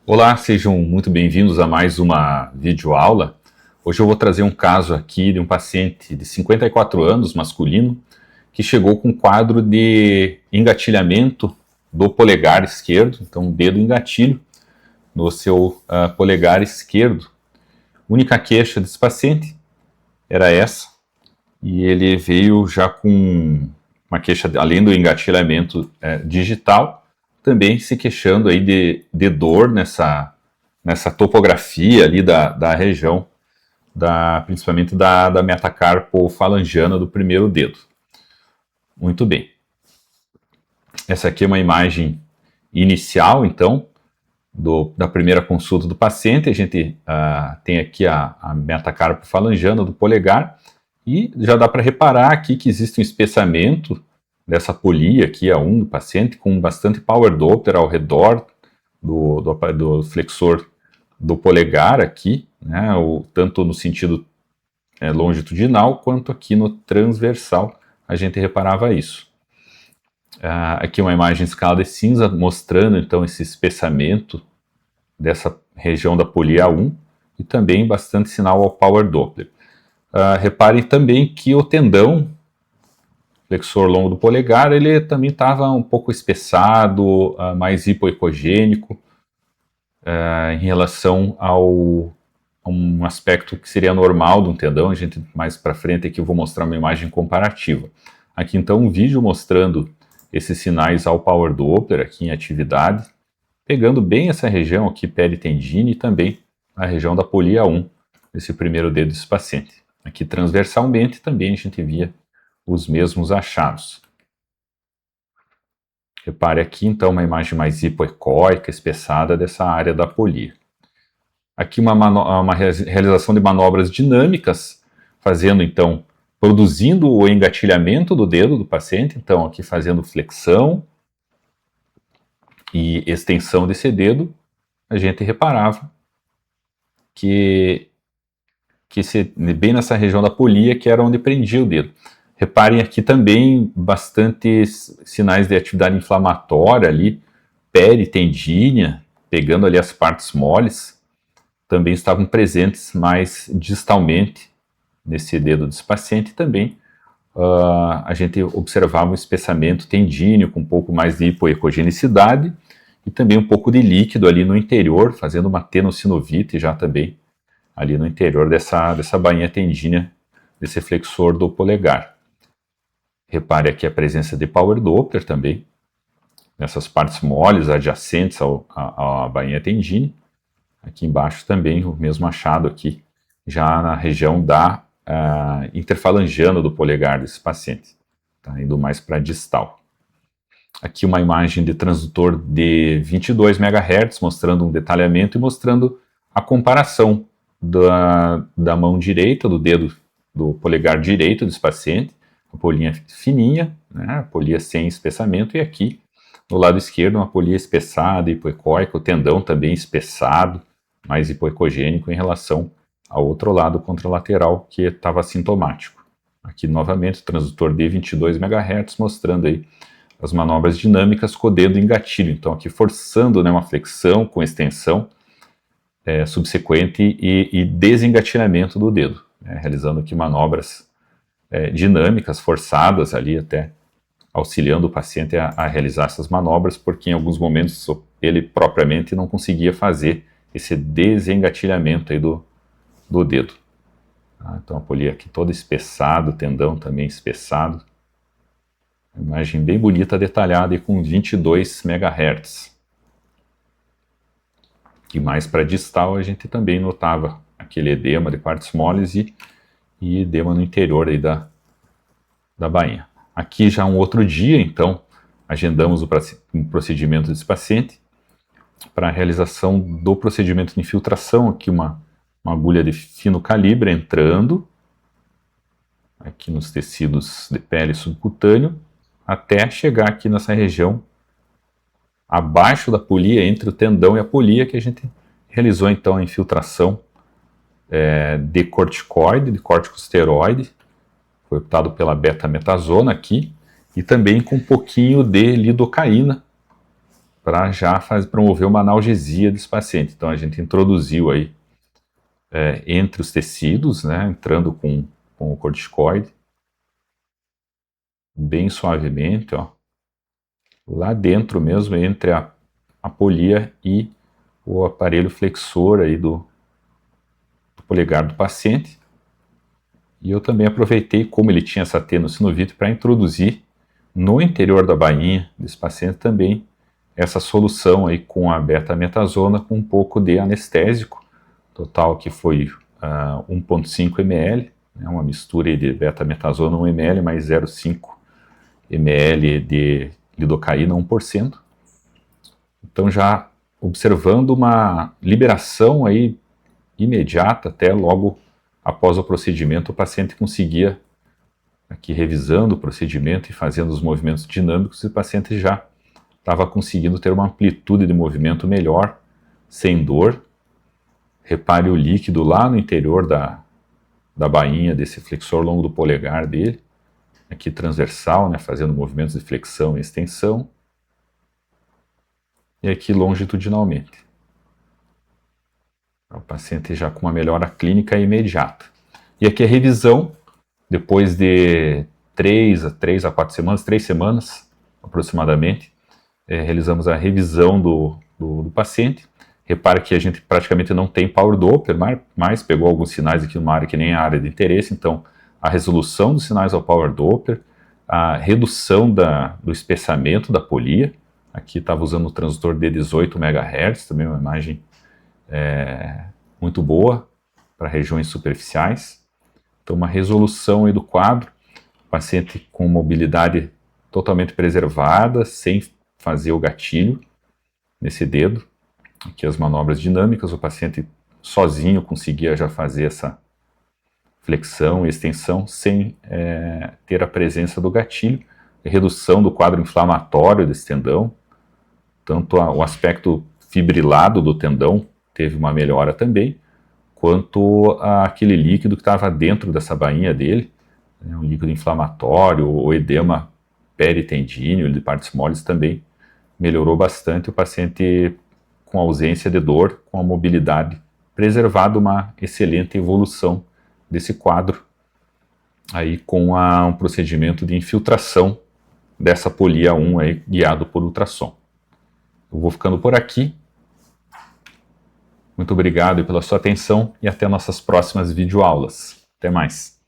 Olá, sejam muito bem-vindos a mais uma videoaula. Hoje eu vou trazer um caso aqui de um paciente de 54 anos, masculino, que chegou com um quadro de engatilhamento do polegar esquerdo, então um dedo em gatilho no seu polegar esquerdo. A única queixa desse paciente era essa, e ele veio já com uma queixa, além do engatilhamento digital, também se queixando aí de dor nessa topografia ali da região, principalmente da metacarpofalangiana do primeiro dedo. Muito bem. Essa aqui é uma imagem inicial, então, da primeira consulta do paciente. A gente tem aqui a metacarpofalangiana do polegar, e já dá para reparar aqui que existe um espessamento dessa polia aqui, A1 do paciente, com bastante power Doppler ao redor do flexor do polegar aqui, né, tanto no sentido longitudinal quanto aqui no transversal, a gente reparava isso. Aqui uma imagem em escala de cinza mostrando então esse espessamento dessa região da polia A1 e também bastante sinal ao power Doppler. Reparem também que o tendão flexor longo do polegar, ele também estava um pouco espessado, mais hipoecogênico, em relação a um aspecto que seria normal de um tendão. A gente mais para frente aqui eu vou mostrar uma imagem comparativa. Aqui então um vídeo mostrando esses sinais ao power Doppler aqui em atividade, pegando bem essa região aqui peritendine e também a região da polia 1, esse primeiro dedo desse paciente. Aqui transversalmente também a gente via os mesmos achados. Repare aqui então uma imagem mais hipoecóica, espessada dessa área da polia. Aqui uma realização de manobras dinâmicas, produzindo o engatilhamento do dedo do paciente, então aqui fazendo flexão e extensão desse dedo, a gente reparava que bem nessa região da polia, que era onde prendia o dedo. Reparem aqui também bastantes sinais de atividade inflamatória ali, peritendínea, pegando ali as partes moles, também estavam presentes mais distalmente nesse dedo desse paciente. Também a gente observava um espessamento tendíneo com um pouco mais de hipoecogenicidade e também um pouco de líquido ali no interior, fazendo uma tenossinovite já também ali no interior dessa bainha tendínea, desse flexor do polegar. Repare aqui a presença de power Doppler também, nessas partes moles adjacentes à bainha tendínea. Aqui embaixo também o mesmo achado aqui, já na região da interfalangiana do polegar desse paciente, tá indo mais para distal. Aqui uma imagem de transdutor de 22 MHz, mostrando um detalhamento e mostrando a comparação da mão direita, do dedo do polegar direito desse paciente, a polia fininha, né, a polia sem espessamento, e aqui no lado esquerdo uma polia espessada, hipoecóica, o tendão também espessado, mais hipoecogênico em relação ao outro lado contralateral que estava sintomático. Aqui novamente o transdutor de 22 MHz mostrando aí as manobras dinâmicas com o dedo em gatilho, então aqui forçando, né, uma flexão com extensão subsequente e desengatilhamento do dedo, né, realizando aqui manobras dinâmicas, forçadas ali, até auxiliando o paciente a realizar essas manobras, porque em alguns momentos ele propriamente não conseguia fazer esse desengatilhamento aí do dedo. Então a polia aqui toda espessada, o tendão também espessado. Imagem bem bonita, detalhada e com 22 MHz. E mais para distal a gente também notava aquele edema de partes moles e edema no interior aí da bainha. Aqui já um outro dia, então, agendamos o procedimento desse paciente para a realização do procedimento de infiltração. Aqui uma agulha de fino calibre entrando aqui nos tecidos de pele subcutâneo, até chegar aqui nessa região abaixo da polia, entre o tendão e a polia, que a gente realizou então a infiltração de corticoide, de corticosteroide. Foi optado pela betametasona aqui, e também com um pouquinho de lidocaína, para já promover uma analgesia desse paciente. Então a gente introduziu aí entre os tecidos, né, entrando com o corticoide, bem suavemente, ó, lá dentro mesmo, entre a polia e o aparelho flexor aí do polegar do paciente. E eu também aproveitei, como ele tinha essa tenossinovite, para introduzir no interior da bainha desse paciente também essa solução aí com a betametasona com um pouco de anestésico, total que foi 1,5 ml, né, uma mistura de betametasona 1 ml mais 0,5 ml de lidocaína 1%. Então já observando uma liberação aí imediata, até logo após o procedimento, o paciente conseguia, aqui revisando o procedimento e fazendo os movimentos dinâmicos, o paciente já estava conseguindo ter uma amplitude de movimento melhor, sem dor. Repare o líquido lá no interior da bainha desse flexor longo do polegar dele, aqui transversal, né, fazendo movimentos de flexão e extensão, e aqui longitudinalmente. O paciente já com uma melhora clínica imediata. E aqui a revisão, depois de 3 a 4 semanas, 3 semanas aproximadamente, realizamos a revisão do paciente. Repare que a gente praticamente não tem Power Doppler, mas pegou alguns sinais aqui numa área que nem a área de interesse, então a resolução dos sinais ao Power Doppler, a redução do espessamento da polia, aqui estava usando o transdutor de 18 MHz, também uma imagem muito boa para regiões superficiais. Então uma resolução aí do quadro, paciente com mobilidade totalmente preservada, sem fazer o gatilho nesse dedo. Aqui as manobras dinâmicas, o paciente sozinho conseguia já fazer essa flexão e extensão sem ter a presença do gatilho, redução do quadro inflamatório desse tendão, tanto o aspecto fibrilado do tendão teve uma melhora também, quanto aquele líquido que estava dentro dessa bainha dele, né, um líquido inflamatório, o edema peritendíneo de partes moles também melhorou bastante, o paciente com ausência de dor, com a mobilidade preservada, uma excelente evolução desse quadro, aí com um procedimento de infiltração dessa polia 1 aí, guiado por ultrassom. Eu vou ficando por aqui. Muito obrigado pela sua atenção e até nossas próximas videoaulas. Até mais.